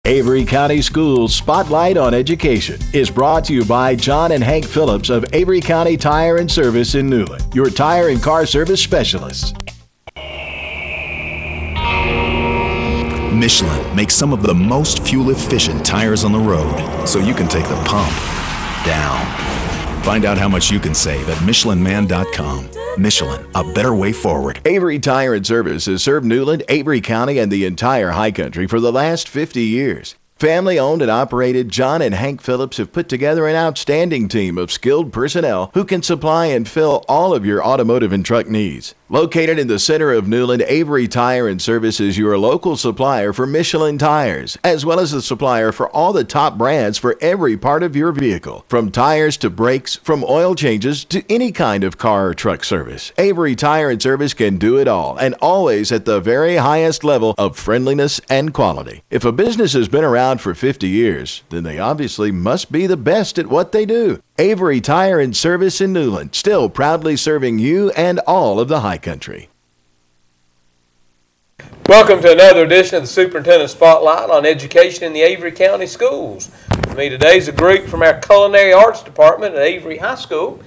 Avery County Schools Spotlight on Education is brought to you by John and Hank Phillips of Avery County Tire and Service in Newland, your tire and car service specialists. Michelin makes some of the most fuel-efficient tires on the road, so you can take the pump down. Find out how much you can save at MichelinMan.com. Michelin, a better way forward. Avery Tire and Service has served Newland, Avery County, and the entire High Country for the last 50 years. Family owned and operated, John and Hank Phillips have put together an outstanding team of skilled personnel who can supply and fill all of your automotive and truck needs. Located in the center of Newland, Avery Tire and Service is your local supplier for Michelin tires, as well as the supplier for all the top brands for every part of your vehicle. From tires to brakes, from oil changes to any kind of car or truck service, Avery Tire and Service can do it all, and always at the very highest level of friendliness and quality. If a business has been around for 50 years, then they obviously must be the best at what they do. Avery Tire and Service in Newland, still proudly serving you and all of the High Country. Welcome to another edition of the Superintendent Spotlight on Education in the Avery County Schools. With me today is a group from our Culinary Arts Department at Avery High School,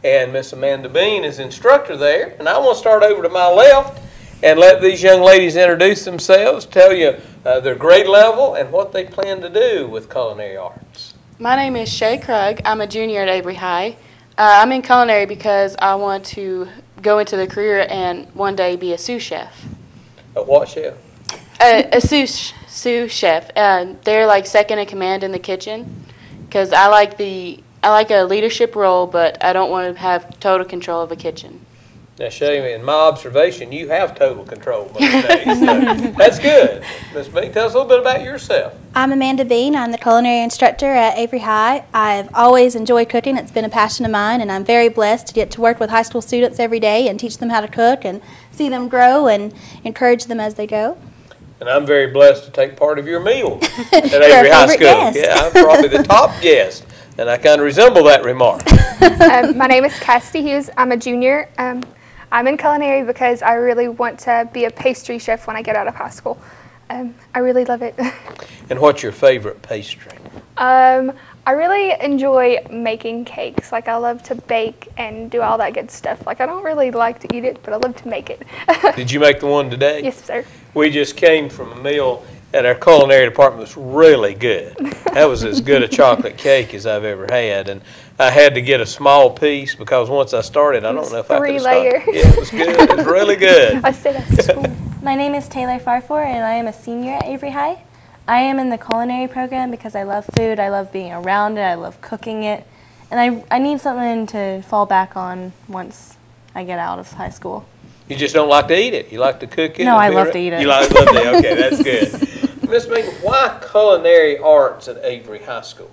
and Miss Amanda Bean is instructor there. And I want to start over to my left and let these young ladies introduce themselves, tell you their grade level and what they plan to do with culinary arts. My name is Shay Krug. I'm a junior at Avery High. I'm in culinary because I want to go into the career and one day be a sous chef. A what chef? A sous chef. They're like second in command in the kitchen because I like a leadership role, but I don't want to have total control of a kitchen. Now, Shay, in my observation, you have total control most days. So that's good. Ms. Bean, tell us a little bit about yourself. I'm Amanda Bean. I'm the culinary instructor at Avery High. I've always enjoyed cooking. It's been a passion of mine, and I'm very blessed to get to work with high school students every day and teach them how to cook and see them grow and encourage them as they go. And I'm very blessed to take part of your meal at Avery High School. Guest. Yeah, I'm probably the top guest, and I kind of resemble that remark. My name is Cassidy Hughes. I'm a junior. I'm in culinary because I really want to be a pastry chef when I get out of high school. I really love it. And what's your favorite pastry? I really enjoy making cakes. Like, I love to bake and do all that good stuff. Like, I don't really like to eat it, but I love to make it. Did you make the one today? Yes, sir. We just came from a meal at our culinary department. It was really good. That was as good a chocolate cake as I've ever had. And I had to get a small piece because once I started, I don't know if I could have stopped. 3-layer. Yeah, it was good. It was really good. I stayed after school. My name is Taylor Farfor, and I am a senior at Avery High. I am in the culinary program because I love food, I love being around it, I love cooking it, and I need something to fall back on once I get out of high school. You just don't like to eat it. You like to cook it? No, I love to eat it. You love to eat it. Okay, that's good. Ms. Bean, why culinary arts at Avery High School?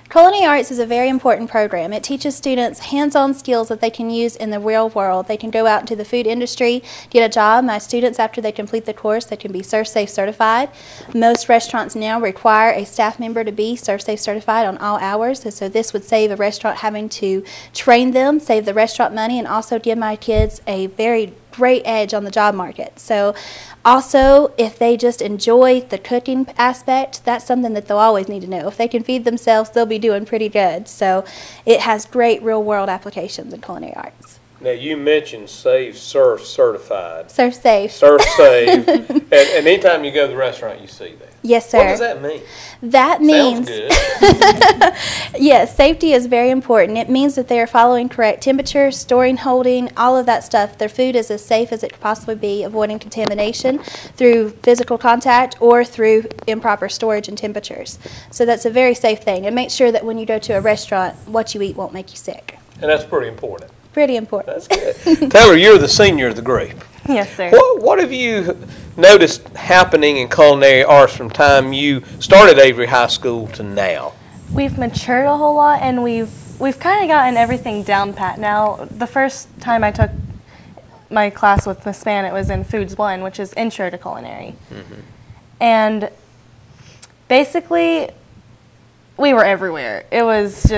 Culinary arts is a very important program. It teaches students hands-on skills that they can use in the real world. They can go out into the food industry, get a job. My students, after they complete the course, they can be ServSafe certified. Most restaurants now require a staff member to be ServSafe certified on all hours, so this would save a restaurant having to train them, save the restaurant money, and also give my kids a very great edge on the job market. So also, if they just enjoy the cooking aspect, that's something that they'll always need to know. If they can feed themselves, they'll be doing pretty good. So it has great real-world applications in culinary arts. Now, you mentioned Surf Certified. ServSafe. ServSafe. and anytime you go to the restaurant, you see that. Yes, sir. What does that mean? That means, Sounds good. yes, safety is very important. It means that they are following correct temperature, storing, holding, all of that stuff. Their food is as safe as it could possibly be, avoiding contamination through physical contact or through improper storage and temperatures. So that's a very safe thing. And make sure that when you go to a restaurant, what you eat won't make you sick. And that's pretty important. Pretty important. That's good. Taylor, you're the senior of the group. Yes, sir. What have you noticed happening in culinary arts from time you started Avery High School to now? We've matured a whole lot, and we've kind of gotten everything down pat now. The first time I took my class with Miss Span, it was in Foods 1, which is Intro to Culinary. Mm-hmm. And basically, we were everywhere. It was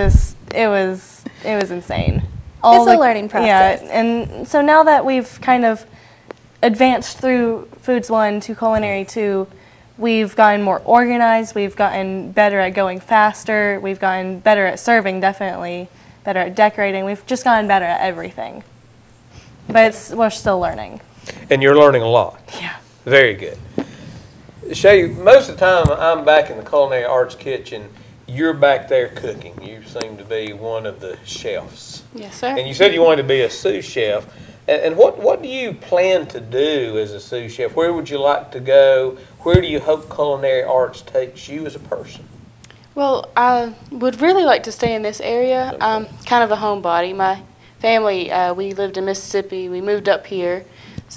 insane. It's a learning process. Yeah, and so now that we've kind of advanced through Foods 1 to Culinary 2, we've gotten more organized, we've gotten better at going faster, we've gotten better at serving, definitely, better at decorating. We've just gotten better at everything. But we're still learning. And you're learning a lot. Yeah. Very good. Shay, most of the time I'm back in the culinary arts kitchen. You're back there cooking. You seem to be one of the chefs. Yes, sir. And you said you wanted to be a sous chef. And what do you plan to do as a sous chef? Where would you like to go? Where do you hope culinary arts takes you as a person? Well, I would really like to stay in this area. I'm kind of a homebody. My family, we lived in Mississippi. We moved up here,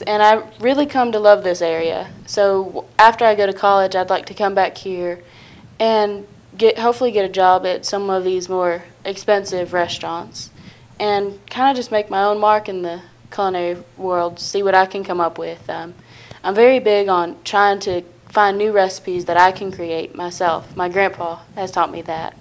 and I really come to love this area. So after I go to college, I'd like to come back here and hopefully get a job at some of these more expensive restaurants and kind of just make my own mark in the culinary world, see what I can come up with. I'm very big on trying to find new recipes that I can create myself. My grandpa has taught me that.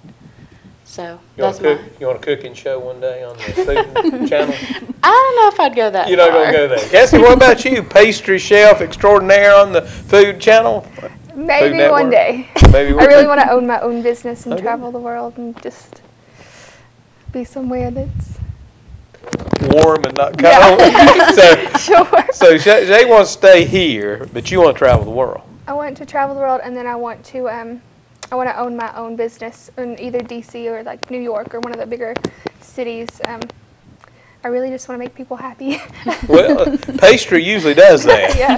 So You want to cook show one day on the Food Channel? I don't know if I'd go that You're far. not going to go there. Cassie, what about you? Pastry chef extraordinaire on the Food Channel? Maybe Food one day. Maybe I really want to own my own business and Okay. travel the world and just be somewhere that's warm and not cold. sure. So Shay wants to stay here, but you want to travel the world. I want to travel the world, and then I want to own my own business in either DC or like New York or one of the bigger cities. I really just want to make people happy. Well, pastry usually does that. Yeah.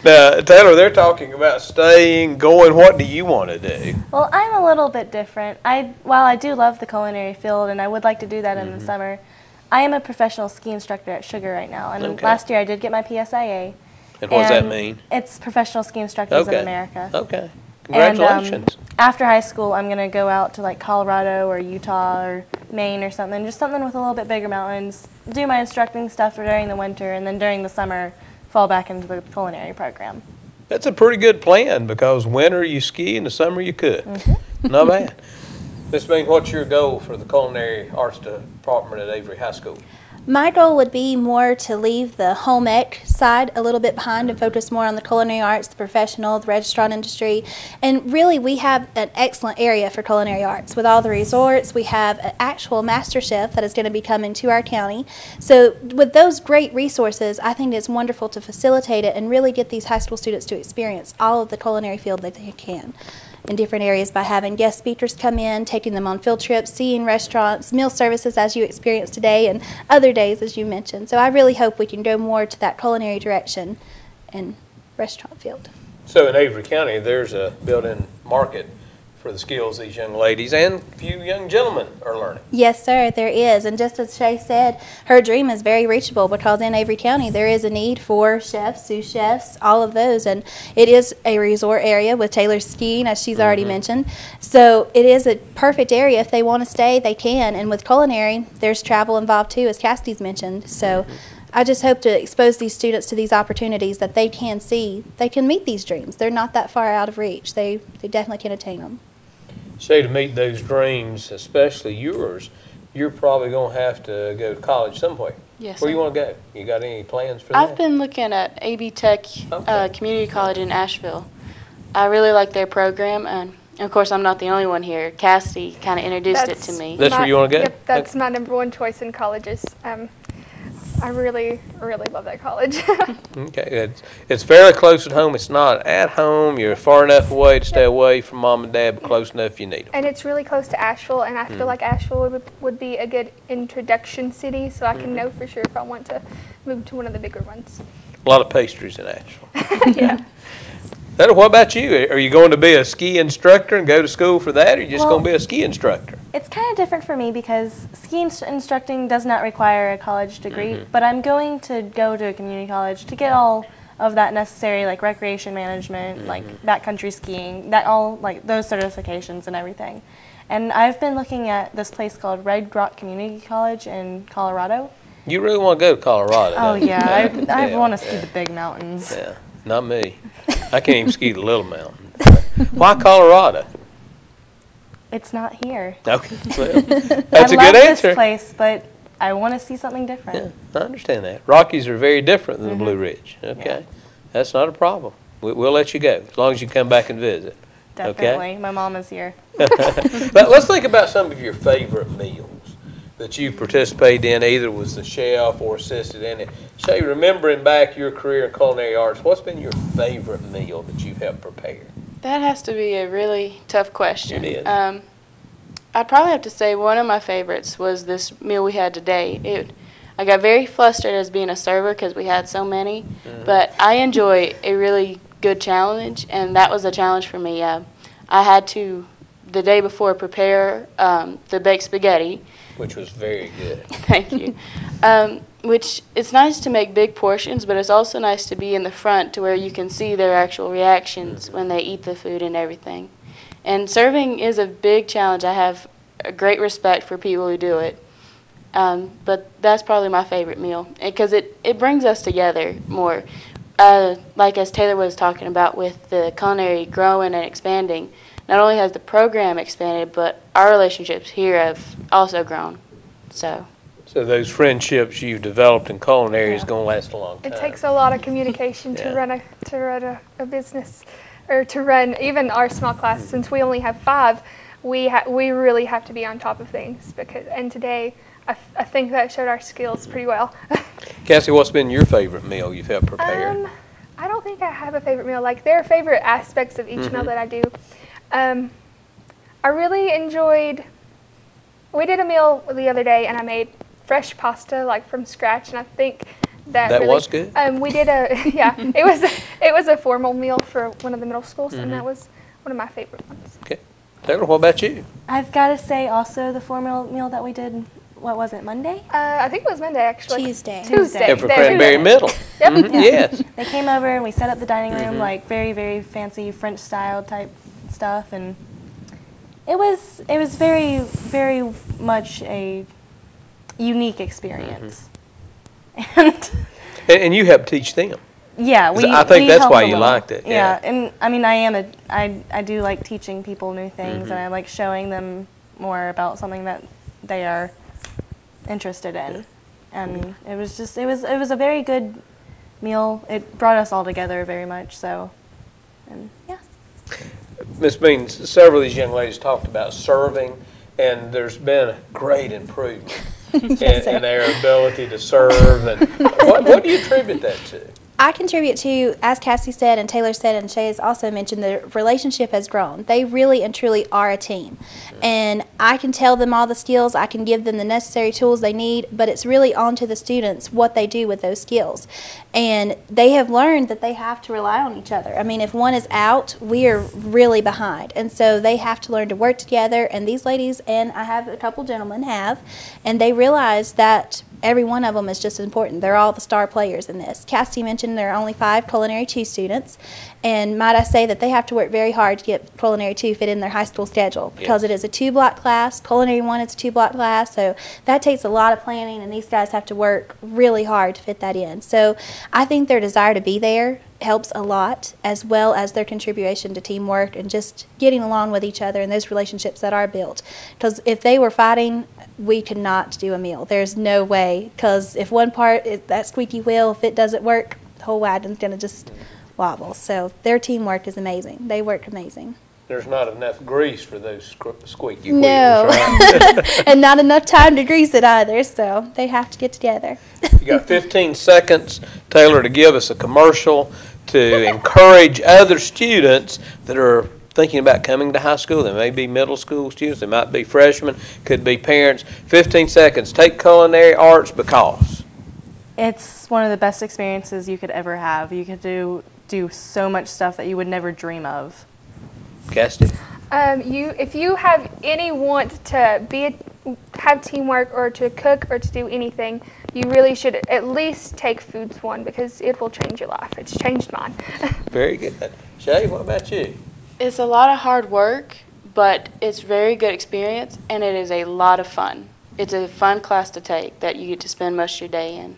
Now, Taylor, they're talking about staying, going. What do you want to do? Well, I'm a little bit different. While I do love the culinary field, and I would like to do that in the summer, I am a professional ski instructor at Sugar right now. And Okay. last year I did get my PSIA. And what does that mean? It's Professional Ski Instructors in Okay. America. Okay. Congratulations. And after high school, I'm going to go out to like Colorado or Utah or Maine or something, just something with a little bit bigger mountains, do my instructing stuff during the winter, and then during the summer, fall back into the culinary program. That's a pretty good plan because winter you ski and the summer you cook. Not bad. Miss Bean, what's your goal for the culinary arts department at Avery High School? My goal would be more to leave the home ec side a little bit behind and focus more on the culinary arts, the professional, the restaurant industry. And really, we have an excellent area for culinary arts. With all the resorts, we have an actual master chef that is going to be coming to our county. So with those great resources, I think it's wonderful to facilitate it and really get these high school students to experience all of the culinary field that they can in different areas by having guest speakers come in, taking them on field trips, seeing restaurants, meal services as you experienced today, and other days as you mentioned. So I really hope we can go more to that culinary direction and restaurant field. So in Avery County, there's a built-in market for the skills these young ladies and a few young gentlemen are learning. Yes, sir, there is. And just as Shay said, her dream is very reachable because in Avery County there is a need for chefs, sous chefs, all of those. And it is a resort area with Taylor's skiing, as she's already mentioned. So it is a perfect area. If they want to stay, they can. And with culinary, there's travel involved too, as Cassidy's mentioned. So I just hope to expose these students to these opportunities that they can see. They can meet these dreams. They're not that far out of reach. They definitely can attain them. Say to meet those dreams, especially yours, you're probably going to have to go to college somewhere. Yes, Where sir. you want to go? You got any plans for that? I've been looking at AB Tech Okay. Community College in Asheville. I really like their program, and of course I'm not the only one here. Cassidy kind of introduced it to me. That's where you wanna go? Yep, that's my number one choice in colleges. I really, really love that college. Okay, it's fairly close at home. It's not at home. You're far enough away to stay away from mom and dad, but close enough if you need them. And it's really close to Asheville, and I feel like Asheville would be a good introduction city, so I can know for sure if I want to move to one of the bigger ones. A lot of pastries in Asheville. Yeah. Taylor, what about you? Are you going to be a ski instructor and go to school for that, or are you just going to be a ski instructor? It's kind of different for me because ski instructing does not require a college degree, but I'm going to go to a community college to get all of that necessary, like recreation management, like backcountry skiing, that all like those certifications and everything. And I've been looking at this place called Red Rock Community College in Colorado. You really want to go to Colorado? Oh don't you? yeah, I Yeah, want to ski yeah. the big mountains. Yeah, not me. I can't even ski the little mountain. Why Colorado? It's not here. Okay, well, that's I a love good answer. this place, but I want to see something different. Yeah, I understand that. Rockies are very different than the Blue Ridge. Okay, that's not a problem. We'll let you go as long as you come back and visit. Definitely. Okay? My mom is here. But let's think about some of your favorite meals that you participated in, either was the chef or assisted in it. Shay, remembering back your career in culinary arts, what's been your favorite meal that you've helped prepare? That has to be a really tough question. It is. I'd probably have to say one of my favorites was this meal we had today. I got very flustered as being a server because we had so many, but I enjoy a really good challenge, and that was a challenge for me. I had to, the day before, prepare the baked spaghetti. Which was very good. Thank you. Which, it's nice to make big portions, but it's also nice to be in the front to where you can see their actual reactions when they eat the food and everything. And serving is a big challenge. I have a great respect for people who do it. But that's probably my favorite meal because it brings us together more. Like as Taylor was talking about with the culinary growing and expanding, not only has the program expanded, but our relationships here have also grown. So those friendships you've developed in culinary is going to last a long time. It takes a lot of communication to run a business, or to run even our small class. Since we only have 5, we really have to be on top of things. And today, I think that showed our skills pretty well. Cassie, what's been your favorite meal you've helped prepare? I don't think I have a favorite meal. Like, there are favorite aspects of each meal that I do. I really enjoyed, we did a meal the other day and I made fresh pasta like from scratch, and I think that really, was good. We did it was a formal meal for one of the middle schools, and that was one of my favorite ones. Okay. Taylor, what about you? I've got to say also the formal meal that we did, what was it, Monday? I think it was Monday, actually. Tuesday. And for Cranberry Middle. Yep. Yes. They came over and we set up the dining room, like very, very fancy French style type stuff, and it was very, very much a unique experience. And you helped teach them. Yeah, I think that's why you liked it. Yeah, and I mean, I do like teaching people new things, and I like showing them more about something that they are interested in. And it was a very good meal. It brought us all together very much. So, and yeah. Ms. Bean, several of these young ladies talked about serving, and there's been a great improvement in their ability to serve. And what do you attribute that to? I contribute to, as Cassie said and Taylor said and Shay has also mentioned, the relationship has grown. They really and truly are a team. And I can tell them all the skills, I can give them the necessary tools they need, but it's really on to the students what they do with those skills. And they have learned that they have to rely on each other. I mean, if one is out, we are really behind. And so they have to learn to work together, and these ladies, and I have a couple gentlemen have, and they realize that every one of them is just as important. They're all the star players in this. Cassie mentioned there are only 5 Culinary 2 students, and might I say that they have to work very hard to get Culinary 2 fit in their high school schedule because it is a 2-block class. Culinary 1 is a 2-block class, so that takes a lot of planning, and these guys have to work really hard to fit that in. So I think their desire to be there helps a lot, as well as their contribution to teamwork and just getting along with each other and those relationships that are built. Because if they were fighting, we could not do a meal. There's no way, because if one part, that squeaky wheel, if it doesn't work, the whole wagon's going to just wobble. So their teamwork is amazing. They work amazing. There's not enough grease for those squeaky wheels, no. right? And not enough time to grease it either, so they have to get together. You got 15 seconds, Taylor, to give us a commercial to encourage other students that are thinking about coming to high school. They may be middle school students, they might be freshmen, could be parents. 15 seconds. Take culinary arts because it's one of the best experiences you could ever have. You could do so much stuff that you would never dream of. Cassie? If you have any want to have teamwork or to cook or to do anything, you really should at least take Foods 1 because it will change your life. It's changed mine. Very good. Shay, what about you? It's a lot of hard work, but it's very good experience, and it is a lot of fun. It's a fun class to take that you get to spend most of your day in.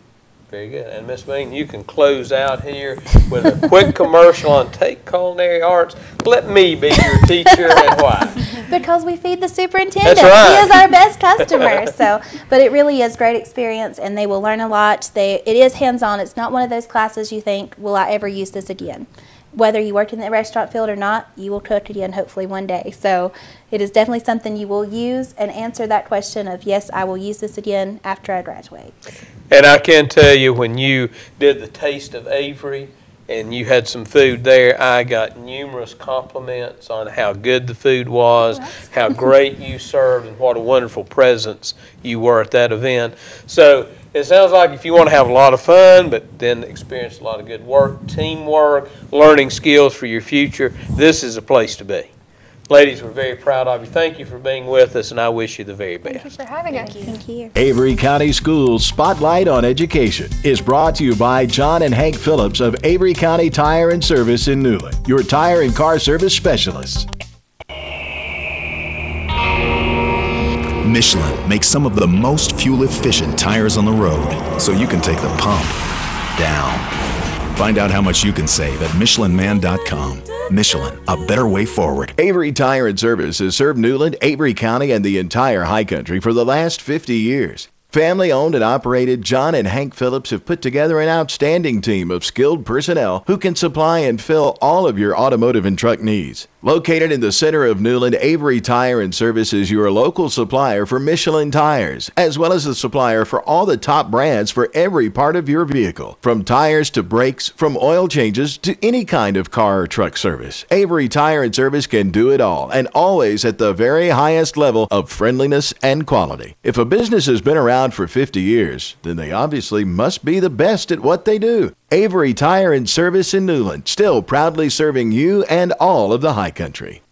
Very good. And Ms. Bean, you can close out here with a quick commercial on Take Culinary Arts. Let me be your teacher, and why? Because we feed the superintendent. That's right. He is our best customer. But it really is great experience, and they will learn a lot. It is hands-on. It's not one of those classes you think, will I ever use this again? whether you work in the restaurant field or not, you will cook again hopefully one day. So it is definitely something you will use and answer that question of, yes, I will use this again after I graduate. And I can tell you, when you did the Taste of Avery and you had some food there, I got numerous compliments on how good the food was, how great you served, and what a wonderful presence you were at that event. So it sounds like if you want to have a lot of fun, but then experience a lot of good work, teamwork, learning skills for your future, this is a place to be. Ladies, we're very proud of you. Thank you for being with us, and I wish you the very best. Thank you for having us. Thank you. Avery County Schools Spotlight on Education is brought to you by John and Hank Phillips of Avery County Tire and Service in Newland, your tire and car service specialists. Michelin makes some of the most fuel-efficient tires on the road, so you can take the pump down. Find out how much you can save at MichelinMan.com. Michelin, a better way forward. Avery Tire and Service has served Newland, Avery County, and the entire High Country for the last 50 years. Family owned and operated, John and Hank Phillips have put together an outstanding team of skilled personnel who can supply and fill all of your automotive and truck needs. Located in the center of Newland, Avery Tire and Service is your local supplier for Michelin tires, as well as the supplier for all the top brands for every part of your vehicle. From tires to brakes, from oil changes to any kind of car or truck service, Avery Tire and Service can do it all, and always at the very highest level of friendliness and quality. If a business has been around for 50 years, then they obviously must be the best at what they do. Avery Tire and Service in Newland, still proudly serving you and all of the High Country.